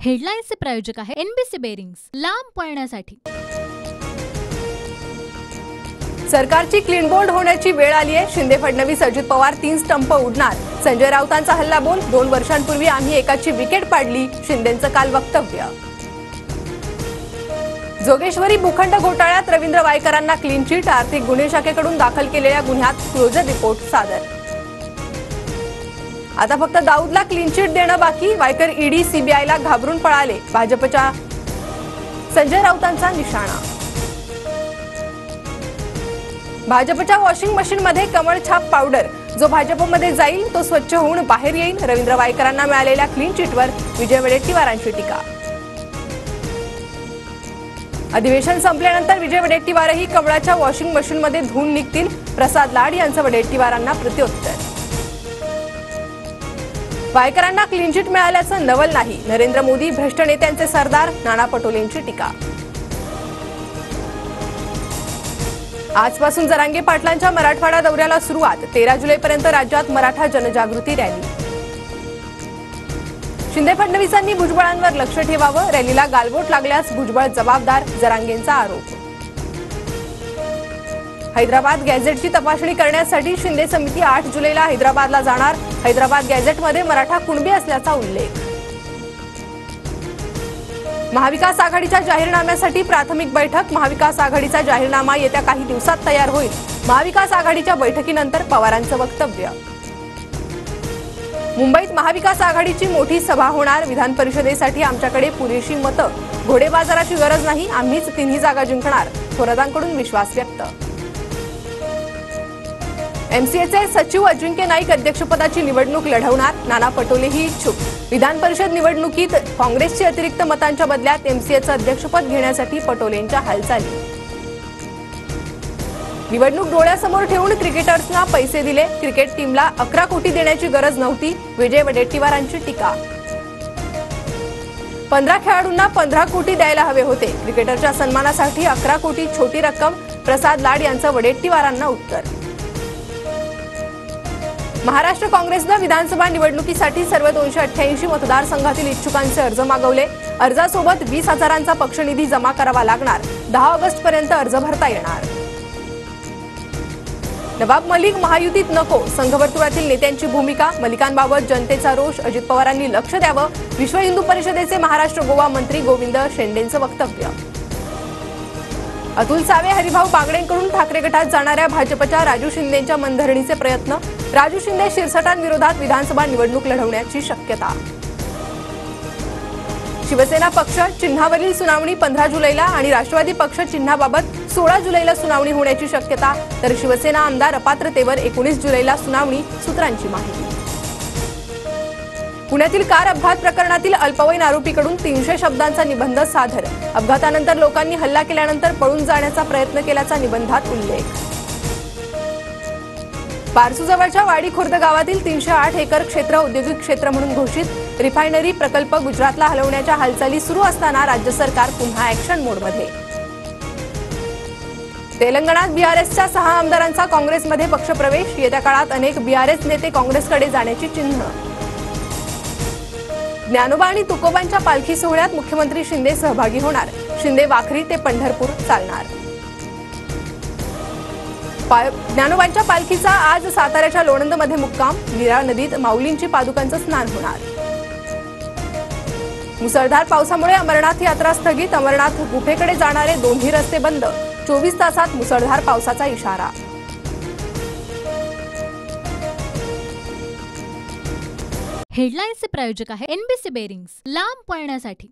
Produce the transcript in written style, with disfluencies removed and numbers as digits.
हेडलाईन्सचे प्रायोजक आहे NBC bearings, लांब पळण्यासाठी। सरकारची क्लीन बोल्ड होण्याची वेळ आली आहे। शिंदे फडणवीस अजित पवार 3 स्टंप उडणार। संजय राऊतांचा हल्ला बोल, 2 वर्षांपूर्वी आम्ही एकाची विकेट पाडली, शिंदेंचं काल वक्तव्य। जोगेश्वरी भूखंड घोटाळ्यात रवींद्र वायकरांना क्लीन चिट, आर्थिक गुन्हे शाखेकडून दाखल केलेल्या गुन्ह्यात क्लोजर रिपोर्ट सादर। आता फक्त दाऊदला क्लीन चिट देणं बाकी, वायकर ईडी सीबीआयला घाबरून पळाले, भाजपच्या संजय राऊतांचा निशाणा। भाजपच्या वॉशिंग मशीनमध्ये कमळ छाप पावडर, जो भाजपमध्ये जाईल तो स्वच्छ होऊन बाहेर येईल, रवींद्र वायकरांना मिळालेल्या क्लीन चिटवर विजय वडेट्टीवारांची टीका। अधिवेशन संपल्यानंतर विजय वडेट्टीवारही कमळाच्या वॉशिंग मशीनमध्ये धुवून निघतील, प्रसाद लाड यांचं वडेट्टीवारांना प्रत्युत्तर। वायकरांना क्लीन चिट मिळाल्याचं नवल नाही, नरेंद्र मोदी भ्रष्ट नेत्यांचे सरदार, नाना पटोलेंची टीका। आजपासून जरांगे पाटलांच्या मराठवाडा दौऱ्याला सुरुवात, 13 जुलैपर्यंत राज्यात मराठा जनजागृती रॅली। शिंदे फडणवीसांनी भुजबळांवर लक्ष ठेवावं, रॅलीला गालबोट लागल्यास भुजबळ जबाबदार, जरांगेंचा आरोप। हैदराबाद गॅझेटची तपासणी करण्यासाठी शिंदे समिती 8 जुलैला हैदराबादला जाणार, हैदराबाद गॅझेटमध्ये मराठा कुणबी असल्याचा उल्लेख। महाविकास आघाडीच्या जाहीरनाम्यासाठी प्राथमिक बैठक, महाविकास आघाडीचा जाहीरनामा येत्या काही दिवसात तयार होईल, महाविकास आघाडीच्या बैठकीनंतर पवारांचं वक्तव्य। मुंबईत महाविकास आघाडीची मोठी सभा होणार, विधान परिषदेसाठी आमच्याकडे पुरेशी मतं, घोडेबाजाराची गरज नाही, आम्हीच 3ही जागा जिंकणार, थोरातांकडून विश्वास व्यक्त। एमसीएचे सचिव अजिंक्य नाईक अध्यक्षपदाची निवडणूक लढवणार, नाना पटोलेही इच्छुक, विधान परिषद निवडणुकीत काँग्रेसची अतिरिक्त मतांच्या बदल्यात एमसीएचं अध्यक्षपद घेण्यासाठी पटोलेंच्या हालचाली। निवडणूक डोळ्यासमोर ठेवून क्रिकेटर्सना पैसे दिले, क्रिकेट टीमला 11 कोटी देण्याची गरज नव्हती, विजय वडेट्टीवारांची टीका। 15 खेळाडूंना 15 कोटी द्यायला हवे होते, क्रिकेटरच्या सन्मानासाठी 11 कोटी छोटी रक्कम, प्रसाद लाड यांचं वडेट्टीवारांना उत्तर। महाराष्ट्र काँग्रेसनं विधानसभा निवडणुकीसाठी सर्व 288 मतदारसंघातील इच्छुकांचे अर्ज मागवले, अर्जासोबत 20,000चा पक्षनिधी जमा करावा लागणार, 10 ऑगस्टपर्यंत अर्ज भरता येणार। नवाब मलिक महायुतीत नको, संघवर्तुळातील नेत्यांची भूमिका, मलिकांबाबत जनतेचा रोष, अजित पवारांनी लक्ष द्यावं, विश्व हिंदू परिषदेचे महाराष्ट्र गोवा मंत्री गोविंद शेंडेंचं वक्तव्य। अतुल सावे हरिभाऊ बागडेंकडून ठाकरे गटात जाणाऱ्या भाजपच्या राजू शिंदेंच्या मनधरणीचे प्रयत्न, राजू शिंदे शिरसटांविरोधात विधानसभा निवडणूक लढवण्याची शक्यता। शिवसेना पक्ष चिन्हावरील सुनावणी 15 जुलैला आणि राष्ट्रवादी पक्ष चिन्हाबाबत 16 जुलैला सुनावणी होण्याची शक्यता, तर शिवसेना आमदार अपात्रतेवर 19 जुलैला सुनावणी, सूत्रांची माहिती। पुण्यातील कार अपघात प्रकरणातील अल्पवयीन आरोपीकडून 300 शब्दांचा निबंध सादर, अपघातानंतर लोकांनी हल्ला केल्यानंतर पळून जाण्याचा प्रयत्न केल्याचा निबंधात उल्लेख। बारसूजवळच्या वाडी खुर्द गावातील 308 एकर क्षेत्र औद्योगिक क्षेत्र म्हणून घोषित, रिफायनरी प्रकल्प गुजरातला हलवण्याच्या हालचाली सुरू असताना राज्य सरकार पुन्हा ऍक्शन मोडमध्ये। तेलंगणात बीआरएसच्या 6 आमदारांचा काँग्रेसमध्ये पक्षप्रवेश, येत्या काळात अनेक बीआरएस नेते काँग्रेसकडे जाण्याची चिन्ह। ज्ञानोबा आणि तुकोबांच्या पालखी सोहळ्यात मुख्यमंत्री शिंदे सहभागी होणार, शिंदे वाखरी ते पंढरपूर चालणार। ज्ञानोबांच्या पालखीचा आज साताऱ्याच्या लोणंदमध्ये मुक्काम, नीरा नदीत माऊलींची पादुकांचं स्नान होणार। मुसळधार पावसामुळे अमरनाथ यात्रा स्थगित, अमरनाथ गुफेकडे जाणारे 2ही रस्ते बंद, 24 तासात मुसळधार पावसाचा इशारा। हेडलाईन्सचे प्रायोजक आहे एनबीसी बेरिंग्स, लांब पळण्यासाठी।